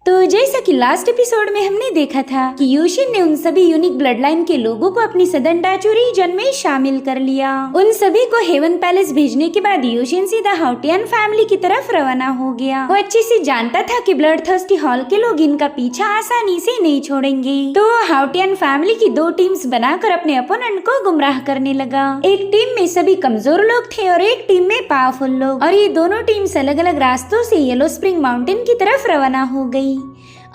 तो जैसा कि लास्ट एपिसोड में हमने देखा था कि यूशिन ने उन सभी यूनिक ब्लड लाइन के लोगों को अपनी सदन डाचू रीजन में शामिल कर लिया। उन सभी को हेवन पैलेस भेजने के बाद यूशिन सीधा हाउटियन फैमिली की तरफ रवाना हो गया। वो अच्छे से जानता था कि ब्लड थर्स्टी हॉल के लोग इनका पीछा आसानी से नहीं छोड़ेंगे, तो हाउटियन फैमिली की दो टीम्स बनाकर अपने अपोनेंट को गुमराह करने लगा। एक टीम में सभी कमजोर लोग थे और एक टीम में पावरफुल लोग, और ये दोनों टीम्स अलग अलग रास्तों से येलो स्प्रिंग माउंटेन की तरफ रवाना हो गई।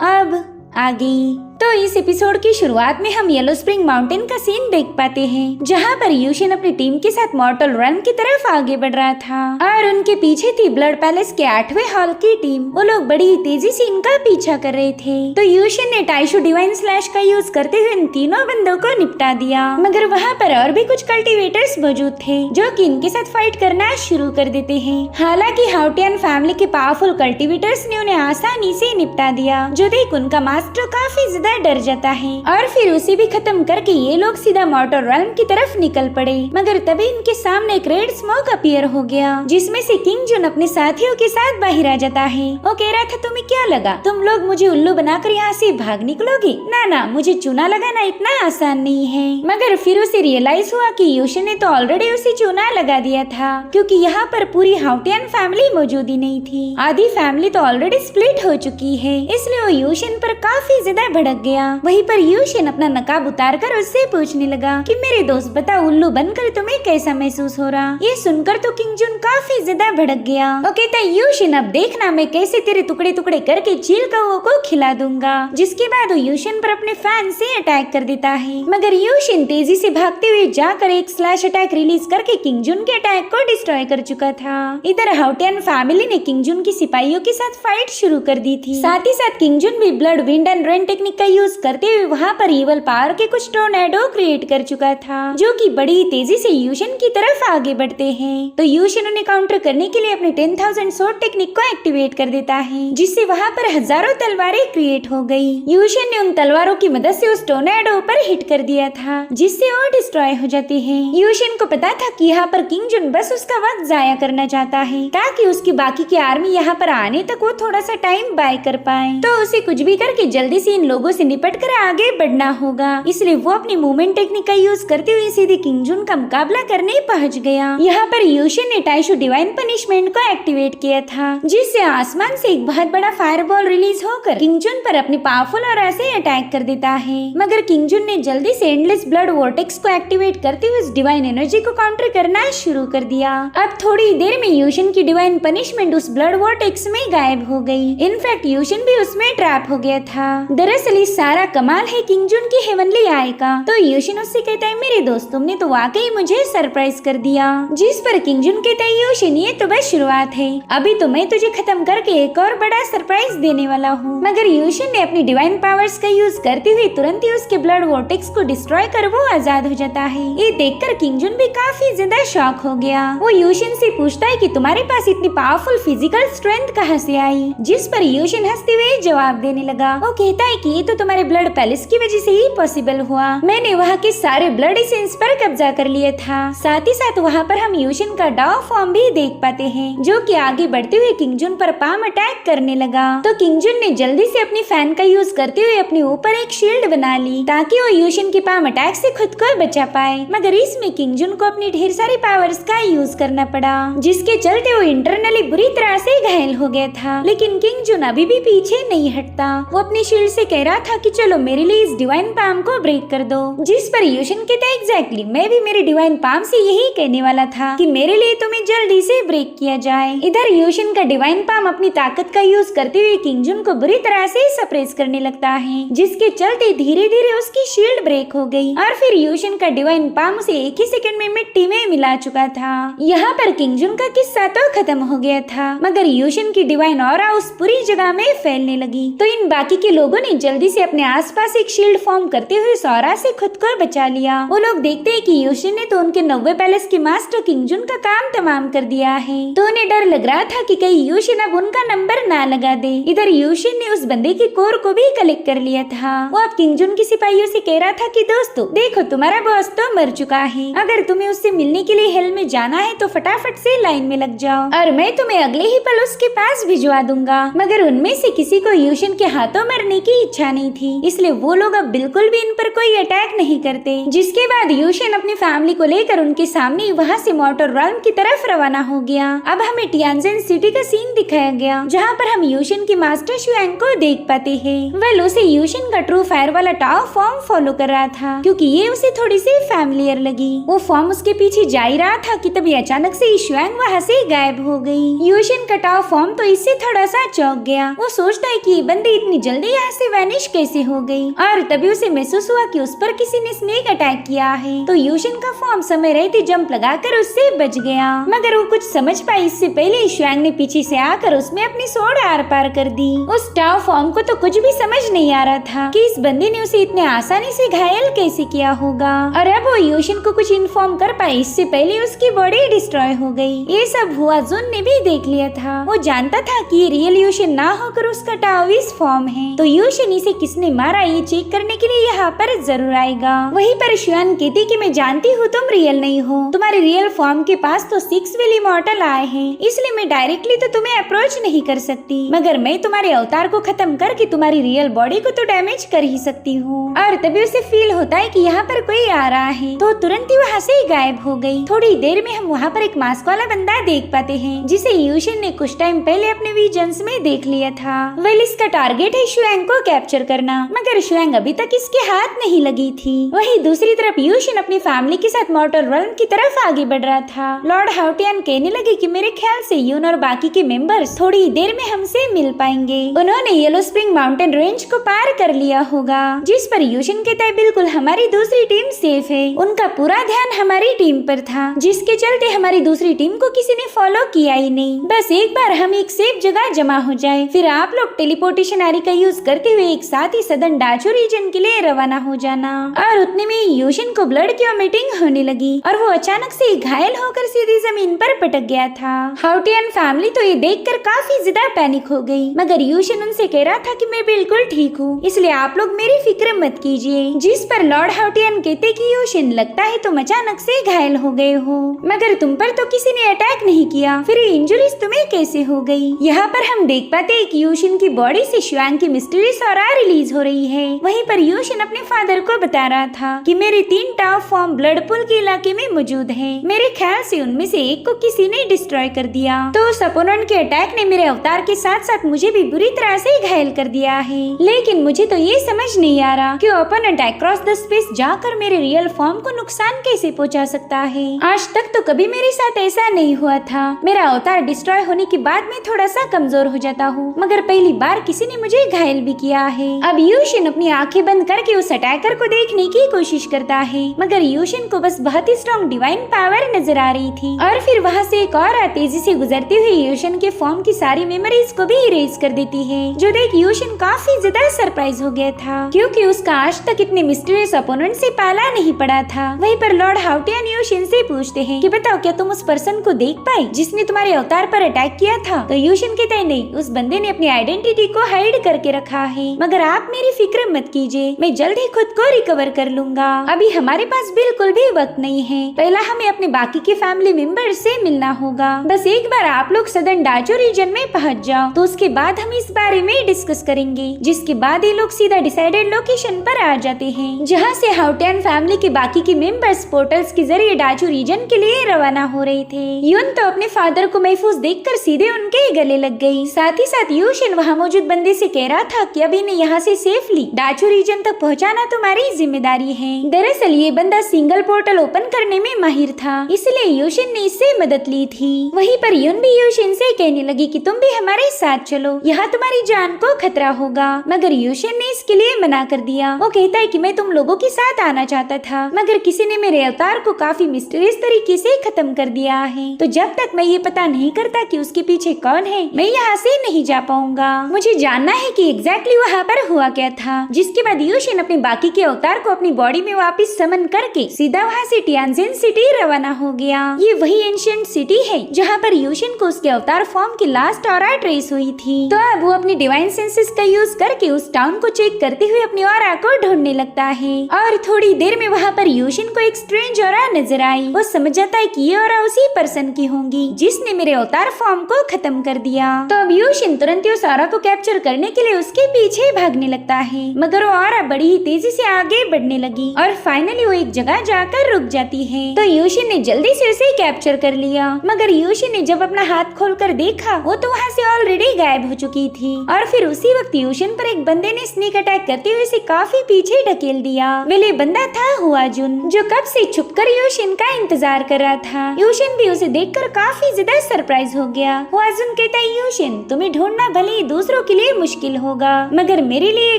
अब आगे तो इस एपिसोड की शुरुआत में हम येलो स्प्रिंग माउंटेन का सीन देख पाते हैं, जहां पर यूशिन अपनी टीम के साथ मॉर्टल रन की तरफ आगे बढ़ रहा था और उनके पीछे थी ब्लड पैलेस के 8वें हॉल की टीम। वो लोग बड़ी तेजी से इनका पीछा कर रहे थे, तो यूशिन ने टाइशू डिवाइन स्लैश का यूज करते हुए इन तीनों बंदों को निपटा दिया। मगर वहाँ पर और भी कुछ कल्टिवेटर्स मौजूद थे जो कि इनके साथ फाइट करना शुरू कर देते हैं। हालांकि हाउटियन फैमिली के पावरफुल कल्टिवेटर्स ने उन्हें आसानी से निपटा दिया, जो देख उनका मास्टर काफी ज्यादा डर जाता है और फिर उसे भी खत्म करके ये लोग सीधा मॉर्टल रन की तरफ निकल पड़े। मगर तभी इनके सामने एक रेड स्मोक अपीयर हो गया, जिसमें से किंग जुन अपने साथियों के साथ बाहर आ जाता है। वो कह रहा था, तुम्हें क्या लगा तुम लोग मुझे उल्लू बनाकर यहाँ से भाग निकलोगे? ना, मुझे चूना लगाना इतना आसान नहीं है। मगर फिर उसे रियलाइज हुआ कि यूशिन ने तो ऑलरेडी उसे चूना लगा दिया था, क्योंकि यहाँ पर पूरी हाउटियन फैमिली मौजूद ही नहीं थी। आधी फैमिली तो ऑलरेडी स्प्लिट हो चुकी है, इसलिए वो यूशिन पर काफी ज्यादा भड़क गया। वहीं पर यूशिन अपना नकाब उतारकर उससे पूछने लगा कि मेरे दोस्त बता, उल्लू बनकर तुम्हें कैसा महसूस हो रहा? ये सुनकर तो किंग जुन काफी ज्यादा भड़क गया। वो कहता है, यूशिन अब देखना मैं कैसे तेरे टुकड़े टुकड़े करके चील कौओं को खिला दूंगा। जिसके बाद वो यूशिन पर अपने फैन से अटैक कर देता है, मगर यूशिन तेजी से भागते हुए जाकर एक स्लैश अटैक रिलीज करके किंग जुन के अटैक को डिस्ट्रॉय कर चुका था। इधर हाउटियन फैमिली ने किंग जुन की सिपाहियों के साथ फाइट शुरू कर दी थी। साथ ही साथ किंग जुन भी blood wind and rain technique का यूज करते हुए वहाँ पर इवल पावर के कुछ टोर्नेडो क्रिएट कर चुका था, जो कि बड़ी तेजी से यूशिन की तरफ आगे बढ़ते हैं। तो यूशिन उन्हें काउंटर करने के लिए अपने 10,000 सोर्ड टेक्निक को एक्टिवेट कर देता है, जिससे वहाँ पर हजारों तलवारें क्रिएट हो गई। यूशिन ने उन तलवारों की मदद से उस टोर्नेडो पर हिट कर दिया था, जिससे वो डिस्ट्रॉय हो जाते हैं। यूशिन को पता था कि यहाँ पर किंग जुन बस उसका वक्त जाया करना चाहता है, ताकि उसकी बाकी की आर्मी यहाँ पर आने तक वो थोड़ा सा टाइम बाय कर पाए। तो उसे कुछ भी करके जल्दी से इन लोगों से निपट कर आगे बढ़ना होगा, इसलिए वो अपनी मूवमेंट टेक्निक का यूज करते हुए सीधे किंग जुन का मुकाबला करने पहुंच गया। यहाँ पर यूशिन ने टाइशू डिवाइन पनिशमेंट को एक्टिवेट किया था, जिससे आसमान से एक बहुत बड़ा फायरबॉल रिलीज होकर किंग जुन पर अपनी पावरफुल ऑरा से अटैक कर देता है। मगर किंग जुन ने जल्दी से एंडलेस ब्लड वोर्टेक्स को एक्टिवेट करते हुए उस डिवाइन एनर्जी को काउंटर करना शुरू कर दिया। अब थोड़ी देर में यूशिन की डिवाइन पनिशमेंट उस ब्लड वोर्टेक्स में गायब हो गई। इनफैक्ट यूशिन भी उसमें ट्रैप हो गया था। दरअसल इस सारा कमाल है किंग जुन की हेवनली आई का। तो यूशिन उससे कहता है, मेरे दोस्त तुमने तो वाकई मुझे सरप्राइज कर दिया। जिस पर किंग जुन कहता है, यूशिन ये तो बस शुरुआत है, अभी तो मैं तुझे खत्म करके एक और बड़ा सरप्राइज देने वाला हूँ। मगर यूशिन ने अपनी डिवाइन पावर्स का यूज करते हुए तुरंत ही उसके ब्लड वोर्टेक्स को डिस्ट्रॉय कर वो आजाद हो जाता है। ये देखकर किंग जुन भी काफी ज्यादा शॉक हो गया। वो यूशिन से पूछता है कि तुम्हारे पास इतनी पावरफुल फिजिकल स्ट्रेंथ कहाँ से आई? जिस पर यूशिन हंसते हुए जवाब देने लगा। वो कहता है कि ये तो तुम्हारे ब्लड पैलेस की वजह से ही पॉसिबल हुआ। मैंने वहाँ के सारे ब्लड एसेंस पर कब्जा कर लिया था। साथ ही साथ वहाँ पर हम यूशिन का डाओ फॉर्म भी देख पाते हैं, जो कि आगे बढ़ते हुए किंग जुन पर पाम अटैक करने लगा। तो किंग जुन ने जल्दी से अपनी फैन का यूज करते हुए अपने ऊपर एक शील्ड बना ली, ताकि वो यूशिन के पाम अटैक से खुद को बचा पाए। मगर इसमें किंग जुन को अपनी ढेर सारी पावर्स का यूज करना पड़ा, जिसके चलते वो इंटरनली बुरी तरह से घायल हो गया था। लेकिन किंग जुन अभी भी पीछे नहीं हटता। वो अपनी शील्ड से कह रहा था कि चलो मेरे लिए इस डिवाइन पाम को ब्रेक कर दो। जिस पर यूशिन कहता है, एग्जैक्टली मैं भी मेरे डिवाइन पाम से यही कहने वाला था कि मेरे लिए तुम्हें जल्दी से ब्रेक किया जाए। इधर यूशिन का डिवाइन पाम अपनी ताकत का यूज करते हुए किंग जुन को बुरी तरह से सप्रेस करने लगता है, जिसके चलते धीरे धीरे उसकी शील्ड ब्रेक हो गई और फिर यूशिन का डिवाइन पाम उसे एक ही सेकंड में मिट्टी में मिला चुका था। यहाँ पर किंग जुन का किस्सा तो खत्म हो गया था, मगर यूशिन की डिवाइन ऑरा उस पूरी जगह में फैलने लगी। तो इन बाकी के लोगों ने जल्दी से अपने आसपास एक शील्ड फॉर्म करते हुए सौरा से खुद को बचा लिया। वो लोग देखते हैं कि यूशिन ने तो उनके 90 पैलेस के मास्टर किंगजुन का काम तमाम कर दिया है। तो उन्हें डर लग रहा था कि कहीं यूशिन अब उनका नंबर ना लगा दे। इधर यूशिन ने उस बंदे की कोर को भी कलेक्ट कर लिया था। वो अब किंगजुन के सिपाहियों से कह रहा था कि दोस्तों देखो, तुम्हारा बॉस तो मर चुका है। अगर तुम्हें उससे मिलने के लिए हेल में जाना है तो फटाफट से लाइन में लग जाओ और मैं तुम्हें अगले ही पल उसके पास भिजवा दूंगा। मगर उनमें से किसी को यूशिन के हाथों मरने की इच्छा नहीं थी, इसलिए वो लोग अब बिल्कुल भी इन पर कोई अटैक नहीं करते। जिसके बाद यूशिन अपनी फैमिली को लेकर उनके सामने वहाँ से मॉर्टर realm की तरफ रवाना हो गया। अब हमें टियानजिन सिटी का सीन दिखाया गया, जहाँ पर हम यूशिन की मास्टर शुआंग को देख पाते हैं। वह उसे यूशिन का ट्रू फायर वाला टाओ फॉर्म फॉलो कर रहा था, क्योंकि ये उसे थोड़ी सी फैमिलियर लगी। वो फॉर्म उसके पीछे जा ही रहा था कि तभी अचानक से शुआंग वहाँ से गायब हो गई। यूशिन का टाओ फॉर्म तो इससे थोड़ा सा चौंक गया। वो सोचता है कि ये बंदी इतनी जल्दी यहाँ से वैनिश कैसे हो गई, और तभी उसे महसूस हुआ कि उस पर किसी ने स्नेक अटैक किया है। तो यूशिन का फॉर्म समय रहते जंप लगाकर उससे बच गया। मगर वो कुछ समझ पाई इससे पहले शुआंग ने पीछे से आकर उसमें अपनी सोड आर पार कर दी। उस टाओ फॉर्म को तो कुछ भी समझ नहीं आ रहा था कि इस बंदे ने उसे इतने आसानी से घायल कैसे किया होगा, और अब वो यूशिन को कुछ इन्फॉर्म कर पाई इससे पहले उसकी बॉडी डिस्ट्रॉय हो गई। ये सब हुआ जुन ने भी देख लिया था। वो जानता था कि ये रियल यूशिन ना होकर उसका टाओ इस फॉर्म है, तो यूशिन इसे किसने मारा ये चेक करने के लिए यहाँ पर जरूर आएगा। वहीं पर शुआंग कहती कि मैं जानती हूँ तुम रियल नहीं हो, तुम्हारे रियल फॉर्म के पास तो 6 विल इमॉर्टल आए हैं, इसलिए मैं डायरेक्टली तो तुम्हें अप्रोच नहीं कर सकती, मगर मैं तुम्हारे अवतार को खत्म करके तुम्हारी रियल बॉडी को तो डैमेज कर ही सकती हूँ। और तभी उसे फील होता है कि यहाँ पर कोई आ रहा है, तो तुरंत ही वहाँ से गायब हो गई। थोड़ी देर में हम वहाँ पर एक मास्क वाला बंदा देख पाते हैं, जिसे यूशिन ने कुछ टाइम पहले अपने विजन्स में देख लिया था। वेल इसका टारगेट है शुआंग को कैप्चर करना, मगर शुआंग अभी तक इसके हाथ नहीं लगी थी। वहीं दूसरी तरफ यूशिन अपनी फैमिली के साथ मॉर्टर realm की तरफ आगे बढ़ रहा था। लॉर्ड हाउटियन कहने लगे कि मेरे ख्याल से यून और बाकी के मेंबर्स थोड़ी देर में हमसे मिल पाएंगे। उन्होंने येलो स्प्रिंग माउंटेन रेंज को पार कर लिया होगा, जिस पर यूशिन कहता है बिल्कुल हमारी दूसरी टीम सेफ है। उनका पूरा ध्यान हमारी टीम पर था, जिसके चलते हमारी दूसरी टीम को किसी ने फॉलो किया ही नहीं। बस एक बार हम एक सेफ जगह जमा हो जाए, फिर आप लोग टेलीपोर्टेशन आरी का यूज करते हुए एक साथ ही सदन डाचू रीजन के लिए रवाना हो जाना। और उतने में यूशिन को ब्लड की वॉमिटिंग होने लगी और वो अचानक से घायल होकर सीधी जमीन पर पटक गया था। हाउटियन फैमिली तो ये देखकर काफी ज्यादा पैनिक हो गई, मगर यूशिन उनसे कह रहा था कि मैं बिल्कुल ठीक हूँ, इसलिए आप लोग मेरी फिक्र मत कीजिए। जिस पर लॉर्ड हाउटियन कहते कि यूशिन लगता है तुम अचानक से घायल हो गए हो, मगर तुम पर तो किसी ने अटैक नहीं किया, फिर ये इंजुरीज तुम्हें कैसे हो गई। यहाँ पर हम देख पाते हैं कि यूशिन की बॉडी से शुआंग की मिस्टीरियस ऑरा रिलीज हो रही है। वहीं पर यूशिन अपने फादर को बता रहा था कि मेरे 3 टाओ फॉर्म ब्लड पूल के इलाके में मौजूद है। मेरे ख्याल से उनमें से एक को किसी ने डिस्ट्रॉय कर दिया, तो उस अपोनेंट के अटैक ने मेरे अवतार के साथ साथ मुझे भी बुरी तरह से घायल कर दिया है। लेकिन मुझे तो ये समझ नहीं आ रहा कि ओपोनेंट अक्रॉस द स्पेस जाकर मेरे रियल फॉर्म को नुकसान कैसे पहुंचा सकता है। आज तक तो कभी मेरे साथ ऐसा नहीं हुआ था। मेरा अवतार डिस्ट्रॉय होने के बाद मैं थोड़ा सा कमजोर हो जाता हूँ, मगर पहली बार किसी ने मुझे घायल भी किया है। अब यूशिन अपनी आंखें बंद करके उस अटैकर को देखने की कोशिश करता है, मगर यूशिन को बस बहुत ही स्ट्रॉन्ग डिवाइन पावर नजर आ रही थी। और फिर वहाँ से एक और तेजी से गुजरती हुई यूशिन के फॉर्म की सारी मेमोरीज को भी इरेज कर देती है, जो देख यूशिन काफी ज्यादा सरप्राइज हो गया था, क्योंकि उसका आज तक इतने मिस्टीरियस अपोनेंट से पाला नहीं पड़ा था। वहीं पर लॉर्ड हाउटियन यूशिन से पूछते हैं कि बताओ क्या तुम उस पर्सन को देख पाई जिसने तुम्हारे अवतार पर अटैक किया था। तो यूशिन कहते हैं नहीं, उस बंदे ने अपनी आइडेंटिटी को हाइड करके रखा है, मगर आप मेरी फिक्र मत कीजिए, मैं जल्द ही खुद को रिकवर कर लूंगा। अभी हमारे पास बिल्कुल भी वक्त नहीं है, पहला हमें अपने बाकी के फैमिली मेंबर से मिलना होगा। बस एक बार आप लोग सदन डाचो रीजन में पहुंच जाओ, तो उसके बाद हम इस बारे में डिस्कस करेंगे। जिसके बाद ये लोग सीधा डिसाइडेड लोकेशन पर आ जाते हैं, जहाँ से हाउटियन फैमिली के बाकी के मेंबर्स पोर्टल्स के जरिए डाचो रीजन के लिए रवाना हो रहे थे। यून तो अपने फादर को महफूज देखकर सीधे उनके गले लग गई। साथ ही साथ यूशिन वहाँ मौजूद बंदे से कह रहा था कि अभी इन्हें यहाँ से सेफली डाचो रीजन तक पहुँचाना तुम्हारी जिम्मेदारी है। दरअसल ये बंदा सिंगल पोर्टल ओपन करने में माहिर था, इसलिए यूशिन ने इससे मदद ली थी। वहीं पर यून भी यूशिन से कहने लगी कि तुम भी हमारे साथ चलो, यहाँ तुम्हारी जान को खतरा होगा, मगर यूशिन ने इसके लिए मना कर दिया। वो कहता है कि मैं तुम लोगों के साथ आना चाहता था, मगर किसी ने मेरे अवतार को काफी मिस्टीरियस तरीके से खत्म कर दिया है, तो जब तक मैं ये पता नहीं करता कि उसके पीछे कौन है, मैं यहाँ से नहीं जा पाऊंगा। मुझे जानना है कि एग्जैक्टली वहाँ पर पर हुआ क्या था, जिसके बाद यूशिन अपने बाकी के अवतार को अपनी बॉडी में वापस समन करके सीधा वहाँ से टियानजिन सिटी रवाना हो गया। ये वही एंशिएंट सिटी है जहाँ पर यूशिन को उसके अवतार फॉर्म की लास्ट ऑरा ट्रेस हुई थी। तो अब वो अपनी डिवाइन सेंसेस का यूज करके उस टाउन को चेक करते हुए अपनी ऑरा को ढूंढने लगता है और थोड़ी देर में वहाँ पर यूशिन को एक स्ट्रेंज ऑरा नजर आई। वो समझ जाता है कि ये ऑरा उसी पर्सन की होंगी जिसने मेरे अवतार फॉर्म को खत्म कर दिया। तो अब यूशिन तुरंत ही उस ऑरा को कैप्चर करने के लिए उसके पीछे भागने लगता है, मगर वो ऑरा बड़ी ही तेजी से आगे बढ़ने लगी और फाइनली वो एक जगह जाकर रुक जाती है। तो यूशिन ने जल्दी से उसे कैप्चर कर लिया, मगर यूशिन ने जब अपना हाथ खोलकर देखा वो तो वहाँ से ऑलरेडी गायब हो चुकी थी। और फिर उसी वक्त यूशिन पर एक बंदे ने स्नेक अटैक करते हुए उसे काफी पीछे ढकेल दिया। वेले बंदा था हुआजुन, जो कब से छुपकर यूशिन का इंतजार कर रहा था। यूशिन भी उसे देखकर काफी ज्यादा सरप्राइज हो गया। हुआजुन कहता है, यूशिन तुम्हें ढूंढना भले ही दूसरों के लिए मुश्किल होगा, मगर मेरे लिए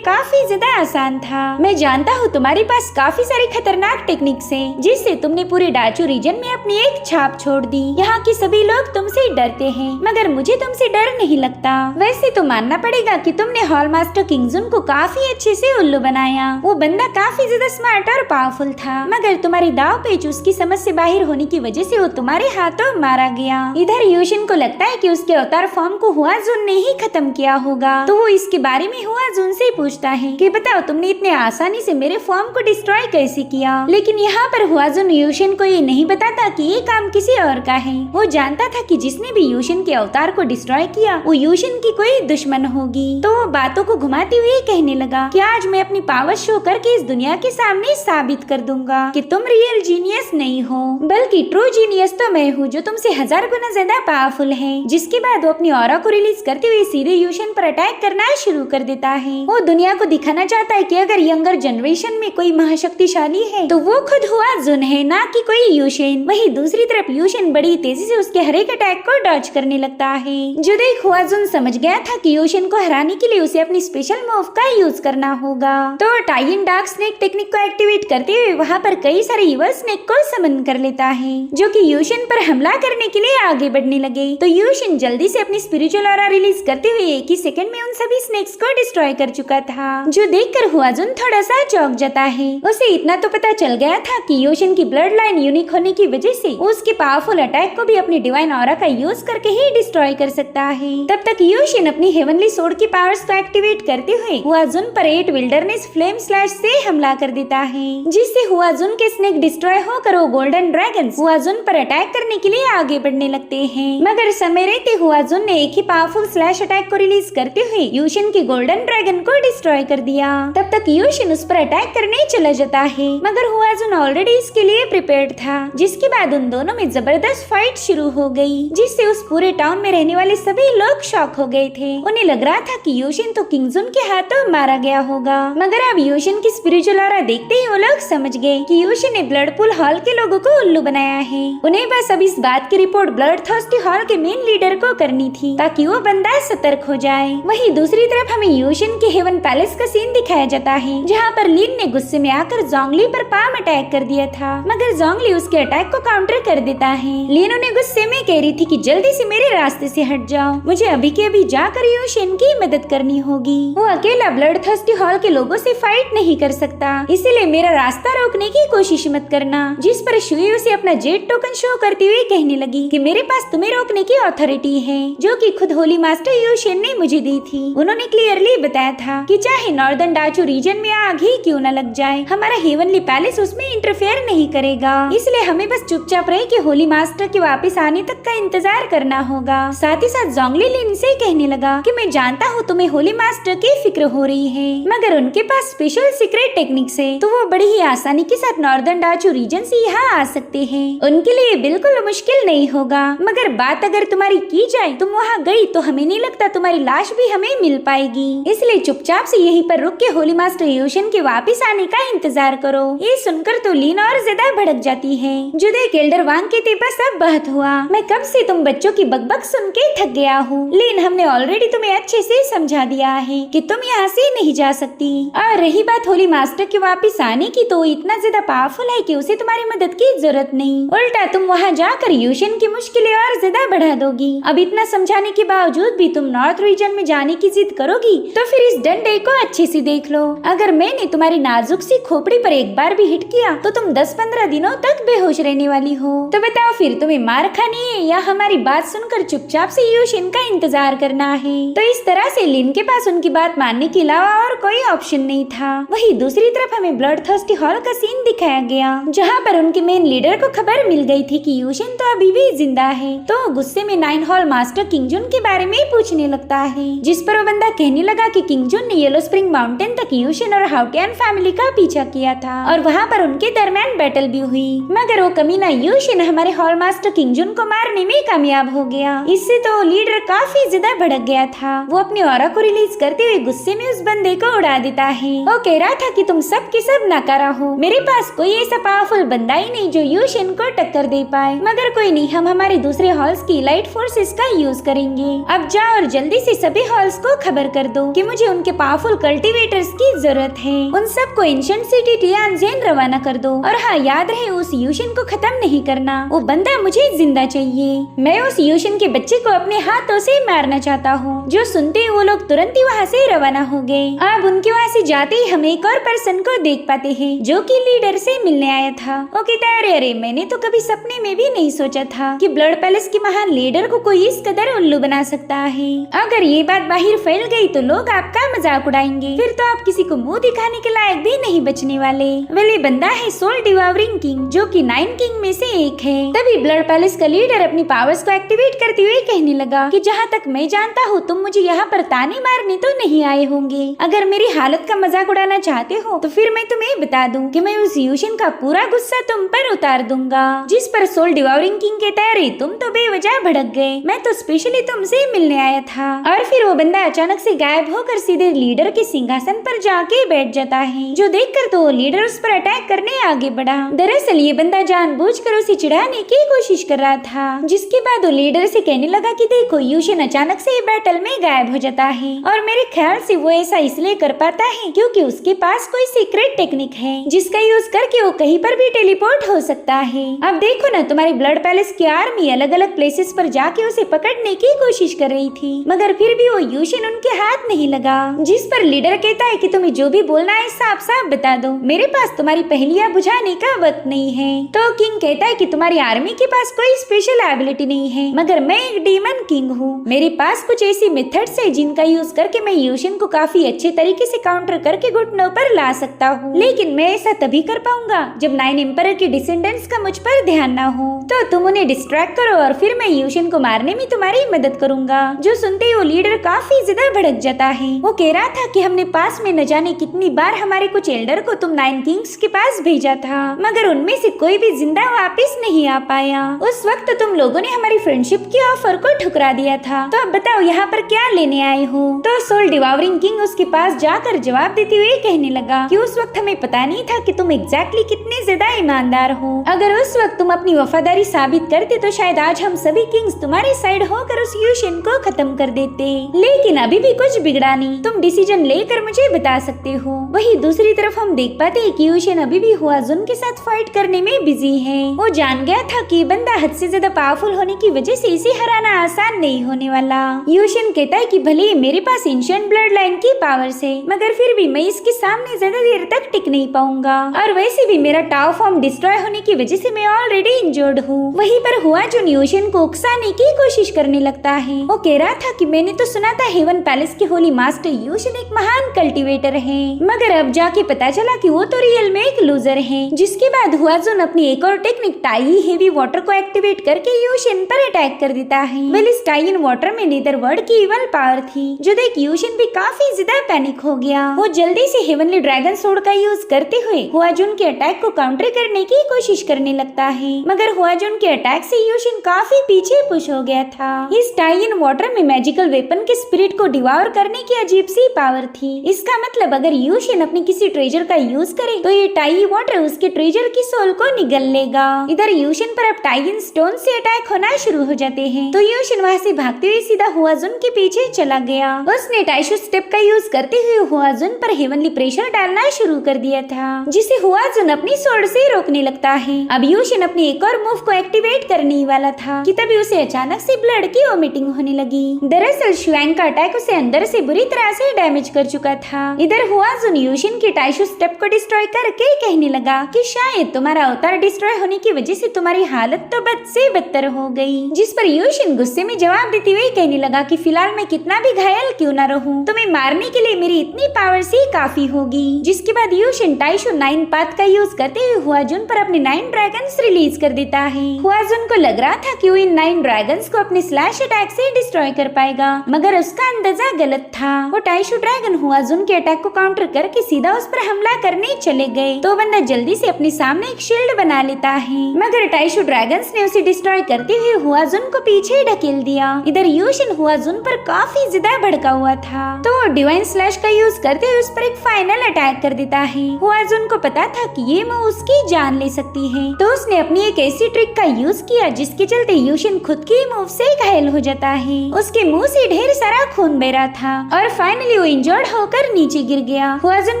काफी ज्यादा आसान था। मैं जानता हूँ तुम्हारे पास काफी सारी खतरनाक टेक्निक्स हैं, जिससे तुमने पूरे डाचू रीजन में अपनी एक छाप छोड़ दी। यहाँ के सभी लोग तुमसे डरते हैं, मगर मुझे तुमसे डर नहीं लगता। वैसे तो मानना पड़ेगा कि तुमने हॉल मास्टर किंगजुन को काफी अच्छे से उल्लू बनाया। वो बंदा काफी ज्यादा स्मार्ट और पावरफुल था, मगर तुम्हारी दाव पेच उसकी समझ से बाहर होने की वजह से वो तुम्हारे हाथों मारा गया। इधर यूशिन को लगता है कि उसके अवतार फॉर्म को हुआजुन ने ही खत्म किया होगा, तो वो इसके बारे में हुआजुन से पूछता है कि बताओ तुमने इतने आसानी से मेरे फॉर्म को डिस्ट्रॉय कैसे किया। लेकिन यहाँ पर हुआजुन यूशिन को ये नहीं बताता कि ये काम किसी और का है। वो जानता था कि जिसने भी यूशिन के अवतार को डिस्ट्रॉय किया वो यूशिन की कोई दुश्मन होगी। तो वो बातों को घुमाते हुए कहने लगा कि आज मैं अपनी पावर शो करके इस दुनिया के सामने साबित कर दूंगा कि तुम रियल जीनियस नहीं हो, बल्कि ट्रू जीनियस तो मैं हूँ, जो तुमसे 1000 गुना ज्यादा पावरफुल है। जिसके बाद वो अपनी ऑरा को रिलीज करते हुए सीधे यूशिन पर अटैक करना शुरू कर देता है। वो दुनिया को दिखाना चाहता है कि अगर यंगर जनरेशन में कोई महाशक्तिशाली है तो वो खुद हुआजुन है, ना कि कोई यूशिन। वहीं दूसरी तरफ यूशिन बड़ी तेजी से उसके हर एक अटैक को डॉज करने लगता है। जो देख हुआजुन समझ गया था कि यूशिन को हराने के लिए उसे अपनी स्पेशल मूव का यूज करना होगा। तो टाइन डार्क स्नेक टेक्निक को एक्टिवेट करते हुए वहाँ पर कई सारे इवल स्नेक को समन कर लेता है, जो कि यूशिन पर हमला करने के लिए आगे बढ़ने लगे। तो यूशिन जल्दी से अपनी स्पिरिचुअल ऑरा रिलीज करते हुए एक ही सेकंड में उन सभी स्नेक्स को डिस्ट्रॉय कर चुका था, जो देखकर हुआजुन थोड़ा सा चौंक जाता है। उसे इतना तो पता चल गया था कि यूशिन की ब्लड लाइन यूनिक होने की वजह से उसके पावरफुल अटैक को भी अपनी डिवाइन ऑरा का यूज करके ही डिस्ट्रॉय कर सकता है। तब तक यूशिन अपनी हेवनली सोर्ड की पावर्स को एक्टिवेट करते हुए हुआजुन पर 8 विल्डरनेस फ्लेम स्लैश से हमला कर देता है, जिससे हुआजुन के स्नेक डिस्ट्रॉय होकर वो गोल्डन ड्रैगन्स हुआजुन पर अटैक करने के लिए आगे बढ़ने लगते हैं। मगर समय रहते हुआजुन ने एक ही पावरफुल स्लैश अटैक को रिलीज करते हुए यूशिन के गोल्डन ड्रैगन को डिस्ट्रॉय कर दिया। तब तक यूशिन उस पर अटैक करने चला जाता है, मगर हुआजुन ऑलरेडी इसके लिए प्रिपेयर्ड था। जिसके बाद उन दोनों में जबरदस्त फाइट शुरू हो गई, जिससे उस पूरे टाउन में रहने वाले सभी लोग शॉक हो गए थे। उन्हें लग रहा था कि यूशिन तो किंगजुन के हाथों मारा गया होगा, मगर अब यूशिन की स्पिरिचुअल ऑरा देखते ही वो लोग समझ गए कि यूशिन ने ब्लड पूल हॉल के लोगों को उल्लू बनाया है। उन्हें बस अब इस बात की रिपोर्ट ब्लड थर्स्टी हॉल के मेन लीडर को करनी थी, ताकि वो बंदा सतर्क हो जाए। वहीं दूसरी तरफ हमें यूशिन के हेवन पैलेस का सीन दिखाया जाता है, जहाँ पर लिन ने गुस्से में आकर जोंगली पर पाम अटैक कर दिया था, मगर जोंगली उसके अटैक को काउंटर कर देता है। लिन उन्हें गुस्से में कह रही थी कि जल्दी से मेरे रास्ते से हट जाओ, मुझे अभी के अभी जाकर यूशिन की मदद करनी होगी। वो अकेला ब्लड थर्स्टी हॉल के लोगों से फाइट नहीं कर सकता, इसीलिए मेरा रास्ता रोकने की कोशिश मत करना। जिस पर शुई उसे अपना जेट टोकन शो करते हुए कहने लगी कि मेरे पास तुम्हें रोकने की अथॉरिटी है, जो कि खुद होली मास्टर यूशिन ने मुझे दी थी। उन्होंने क्लियरली बताया था कि चाहे नॉर्दर्न डाचू रीजन में आग ही क्यों न लग जाए, हमारा हेवनली पैलेस उसमें इंटरफेयर नहीं करेगा। इसलिए हमें बस चुपचाप रह के होली मास्टर के वापस आने तक का इंतजार करना होगा। साथ ही साथ जोंगली लिन से कहने लगा कि मैं जानता हूँ तुम्हें होली मास्टर की फिक्र हो रही है, मगर उनके पास स्पेशल सीक्रेट टेक्निक्स है, तो वो बड़ी ही आसानी के साथ नॉर्दर्न डाचू रीजन से यहाँ आ सकते हैं। उनके लिए बिल्कुल मुश्किल नहीं होगा, मगर बात अगर तुम्हारी की जाए तुम वहाँ गई तो हमें नहीं लगता तुम्हारी लाश भी हमें मिल पाएगी। इसलिए चुपचाप से यहीं पर रुक के होली मास्टर यूशिन के वापस आने का इंतजार करो। ये सुनकर तो लीन और ज्यादा भड़क जाती है। जुदे एल्डर वांग के तेपा सब बात हुआ, मैं कब से तुम बच्चों की बकबक सुन के थक गया हूँ। लीन हमने ऑलरेडी तुम्हें अच्छे से समझा दिया है कि तुम यहाँ से नहीं जा सकती। और रही बात होली मास्टर के वापस आने की, तो इतना ज्यादा पावरफुल है कि उसे तुम्हारी मदद की जरूरत नहीं, उल्टा तुम वहाँ जाकर यूशिन की मुश्किलें और ज्यादा बढ़ा दोगी। अब इतना समझाने के बावजूद भी तुम नॉर्थ रीजन में जाने की जिद करोगी तो फिर फिर इस डंडे को अच्छे से देख लो। अगर मैंने तुम्हारी नाजुक सी खोपड़ी पर एक बार भी हिट किया तो तुम 10-15 दिनों तक बेहोश रहने वाली हो। तो बताओ फिर तुम्हें मार खानी है या हमारी बात सुनकर चुपचाप से यूशिन का इंतजार करना है। तो इस तरह से लिन के पास उनकी बात मानने के अलावा और कोई ऑप्शन नहीं था। वही दूसरी तरफ हमें ब्लड थर्स्टी हॉल का सीन दिखाया गया, जहाँ पर उनके मेन लीडर को खबर मिल गई थी कि यूशिन तो अभी भी जिंदा है। तो गुस्से में 9 हॉल मास्टर किंगजुन के बारे में पूछने लगता है, जिस पर वो बंदा कहने लगा कि किंगजुन ने येलो स्प्रिंग माउंटेन तक यूशिन और हाउटियन फैमिली का पीछा किया था और वहाँ पर उनके दरमियान बैटल भी हुई, मगर वो कमीना यूशिन हमारे हॉल मास्टर किंगजुन को मारने में कामयाब हो गया। इससे तो लीडर काफी ज्यादा भड़क गया था। वो अपनी ऑरा को रिलीज करते हुए गुस्से में उस बंदे को उड़ा देता है। वो कह रहा था कि तुम सब के सब नकारा हो, मेरे पास कोई ऐसा पावरफुल बंदा ही नहीं जो यूशिन को टक्कर दे पाए। मगर कोई नहीं, हम हमारे दूसरे हॉल्स की लाइट फोर्सेस का यूज करेंगे। अब जाओ और जल्दी से सभी हॉल्स को खबर कर दो कि मुझे उनके पावरफुल कल्टीवेटर्स की जरूरत है। उन सबको एंशिएंट सिटी टियानजेन रवाना कर दो। और हाँ, याद रहे उस यूशिन को खत्म नहीं करना, वो बंदा मुझे जिंदा चाहिए। मैं उस यूशिन के बच्चे को अपने हाथों से मारना चाहता हूँ। जो सुनते ही वो लोग तुरंत ही वहाँ से रवाना हो गए। अब उनके वहाँ से जाते ही हम एक और पर्सन को देख पाते हैं जो कि लीडर से मिलने आया था। वो कहता है, अरे मैंने तो कभी सपने में भी नहीं सोचा था कि ब्लड पैलेस के महान लीडर को कोई इस कदर उल्लू बना सकता है। अगर ये बात बाहर फैल गई तो लोग आपका मजाक उड़ाएंगे, फिर तो आप किसी को मुंह दिखाने के लायक भी नहीं बचने वाले। वेल, ये बंदा है सोल डिवावरिंग किंग, जो कि 9 किंग में से एक है। तभी ब्लड पैलेस का लीडर अपनी पावर्स को एक्टिवेट करते हुए कहने लगा कि जहाँ तक मैं जानता हूँ तुम मुझे यहाँ पर ताने मारने तो नहीं आए होंगे। अगर मेरी हालत का मजाक उड़ाना चाहते हो तो फिर मैं तुम्हें बता दूं कि मैं उस यूशिन का पूरा गुस्सा तुम पर उतार दूंगा। जिस पर सोल डिवावरिंग किंग कहता है, अरे तुम तो बेवजह भड़क गए, मैं तो स्पेशली तुमसे मिलने आया था। और फिर वो बंदा अचानक से गायब होकर सीधे लीडर के सिंहासन पर जाके बैठ जाता है, जो देखकर तो लीडर उस पर अटैक करने आगे बढ़ा। दरअसल ये बंदा जानबूझकर उसे चिढ़ाने की कोशिश कर रहा था, जिसके बाद वो लीडर से कहने लगा कि देखो यूशिन अचानक से बैटल में गायब हो जाता है और मेरे ख्याल से वो ऐसा इसलिए कर पाता है क्योंकि उसके पास कोई सीक्रेट टेक्निक है जिसका यूज करके वो कहीं पर भी टेलीपोर्ट हो सकता है। अब देखो ना, तुम्हारी ब्लड पैलेस की आर्मी अलग अलग प्लेसेस पर जाके उसे पकड़ने की कोशिश कर रही थी, मगर फिर भी वो यूशिन उनके हाथ नहीं लगा। जिस पर लीडर कहता है कि तुम्हें जो भी बोलना है साफ साफ बता दो, मेरे पास तुम्हारी पहेलियां बुझाने का वक्त नहीं है। तो किंग कहता है कि तुम्हारी आर्मी के पास कोई स्पेशल एबिलिटी नहीं है, मगर मैं एक डीमन किंग हूँ। मेरे पास कुछ ऐसी मेथड्स है जिनका यूज करके मैं यूशिन को काफी अच्छे तरीके से काउंटर करके घुटनों पर ला सकता हूँ, लेकिन मैं ऐसा तभी कर पाऊंगा जब 9 एम्परर के डिसेंडेंट्स का मुझ पर ध्यान ना हो। तो तुम उन्हें डिस्ट्रैक्ट करो और फिर मैं यूशिन को मारने में तुम्हारी मदद करूंगा। जो सुनते ही वो लीडर काफी ज्यादा भड़क जाता है। वो कह रहा था कि हमने पास में न जाने कितनी बार हमारे कुछ एल्डर को तुम 9 किंग्स के पास भेजा था, मगर उनमें से कोई भी जिंदा वापस नहीं आ पाया। उस वक्त तुम लोगों ने हमारी फ्रेंडशिप की ऑफर को ठुकरा दिया था। तो अब बताओ यहाँ पर क्या लेने आए हो। तो सोल डिवावरिंग किंग उसके पास जाकर जवाब देते हुए कहने लगा कि उस वक्त हमें पता नहीं था कि तुम एग्जैक्टली कितने ज्यादा ईमानदार हो। अगर उस वक्त तुम अपनी वफादारी साबित करते तो शायद आज हम सभी किंग्स तुम्हारे साइड होकर उस यूशिन को खत्म कर देते, लेकिन अभी भी कुछ बिगड़ा नहीं। तुम डिसीजन लेकर मुझे बता सकते हो। वही दूसरी तरफ हम देख पाते हैं कि यूशिन अभी भी हुआजुन के साथ फाइट करने में बिजी है। वो जान गया था कि बंदा हद से ज्यादा पावरफुल होने की वजह से इसे हराना आसान नहीं होने वाला। यूशिन कहता है कि भले ही मेरे पास एंशिएंट ब्लड लाइन की पावर्स है, मगर फिर भी मैं इसके सामने ज्यादा देर तक टिक नहीं पाऊंगा। और वैसे भी मेरा टाओ फॉर्म डिस्ट्रॉय होने की वजह से मैं ऑलरेडी इंजर्ड हूँ। वहीं पर हुआजुन यूशिन को उकसाने की कोशिश करने लगता है। वो कह रहा था कि मैंने तो सुना था हेवन पैलेस के होली मास्टर यूशिन एक महान कल्टीवेटर है, मगर अब जाके पता चला कि वो तो रियल में एक लूजर है। जिसके बाद हुआजुन अपनी एक और टेक्निक टाई हेवी वाटर को एक्टिवेट करके यूशिन पर अटैक कर देता है। वेल, इस टाई इन वाटर में नेदरवर्ल्ड की इवल पावर थी, जो देख यूशिन भी काफी ज्यादा पैनिक हो गया। वो जल्दी से हेवनली ड्रैगन सोर्ड का यूज करते हुए हुआजुन के अटैक को काउंटर करने की कोशिश करने लगता है, मगर हुआजुन के अटैक से यूशिन काफी पीछे पुश हो गया था। इस टाई इन वाटर में मैजिकल वेपन के स्पिरिट को डिवार करने की अजीब सी पावर थी। इसका मतलब अगर यूशिन अपनी किसी ट्रेजर का यूज करे तो ये टाई वाटर उसके ट्रेजर की सोल को निगल लेगा। इधर यूशिन पर अब टाई इन स्टोन से अटैक होना शुरू हो जाते हैं, तो यूशिन वहाँ से भागते हुए सीधा हुआजुन के पीछे चला गया। उसने टाइशु स्टेप का यूज करते हुए हुआजुन पर हेवनली प्रेशर डालना शुरू कर दिया था, जिसे हुआजुन अपनी सोर्ड से रोकने लगता है। अब यूशिन अपनी एक और मूव को एक्टिवेट करने ही वाला था कि तभी उसे अचानक से ब्लड की वोमिटिंग होने लगी। दरअसल शुआंग का अटैक उसे अंदर से बुरी तरह से डैमेज कर चुका था। इधर हुआजुन यूशिन की टाइशू स्टेप को डिस्ट्रॉय करके कहने लगा कि शायद तुम्हारा अवतार डिस्ट्रॉय होने की वजह से तुम्हारी हालत तो बद से बदतर हो गई। जिस पर यूशिन गुस्से में जवाब देते हुए कहने लगा कि फिलहाल मैं कितना भी घायल क्यों ना रहूं, तुम्हें मारने के लिए मेरी इतनी पावर से काफी होगी। जिसके बाद यूशिन टाइशू 9 पाथ का यूज करते हुए हुआजुन पर अपने 9 ड्रैगन्स रिलीज कर देता है। हुआजुन को लग रहा था कि वो इन 9 ड्रैगन्स को अपने स्लैश अटैक से डिस्ट्रॉय कर पाएगा, मगर उसका अंदाजा गलत था। वो टाइशू ड्रैगन हुआजुन के अटैक को काउंटर करके सीधा उस पर हमला करने चले गए तो बंदा जल्दी से अपने सामने एक शील्ड बना लेता है, मगर टाइशू ड्रैगन्स ने उसे डिस्ट्रॉय करते हुए हुआजुन को पीछे ढकेल दिया। इधर यूशिन हुआजुन पर काफी ज्यादा भड़का हुआ था तो वो डिवाइन स्लैश का यूज करते हुए उस पर एक फाइनल अटैक कर देता है। हुआजुन को पता था कि ये मूव उसकी जान ले सकती है तो उसने अपनी एक ऐसी ट्रिक का यूज किया जिसके चलते यूशिन खुद की मूव से घायल हो जाता है। उसके मुंह से ढेर सारा खून बह रहा था और फाइनली वो इंजर्ड होकर नीचे गिर गया। हुआजुन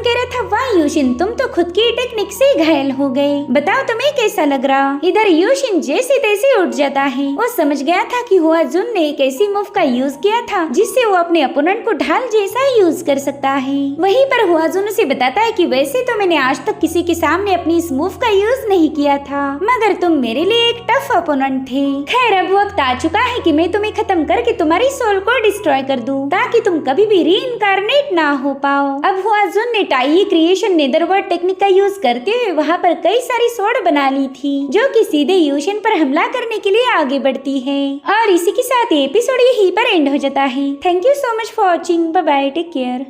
कह रहा था, वाह यूशिन तुम तो खुद की टेक्निक से घायल हो गए, बताओ तुम्हें कैसा लग रहा। इधर यूशिन जैसे तैसे उठ जाता है। वो समझ गया था कि हुआजुन ने एक ऐसी मूव का यूज किया था जिससे वो अपने अपोनेंट को ढाल जैसा यूज कर सकता है। वहीं पर हुआजुन उसे बताता है कि वैसे तो मैंने आज तक किसी के सामने अपनी इस मूव का यूज नहीं किया था, मगर तुम मेरे लिए एक टफ अपोनेंट थे। खैर अब वक्त आ चुका है कि मैं तुम्हें खत्म करके तुम्हारी सोल को डिस्ट्रॉय कर दूं ताकि तुम कभी भी रीइंकारनेट ना हो पाओ। अब हुआजुन ने टाई क्रिएशन नेदरवर्ल्ड टेक्निक का यूज करते हुए वहाँ पर कई सारी सोड बना ली थी जो कि सीधे यूशिन पर हमला करने के लिए आगे बढ़ती है। और इसी के साथ एपिसोड यहीं पर एंड हो जाता है। Thank you so much for watching. Bye bye, take care.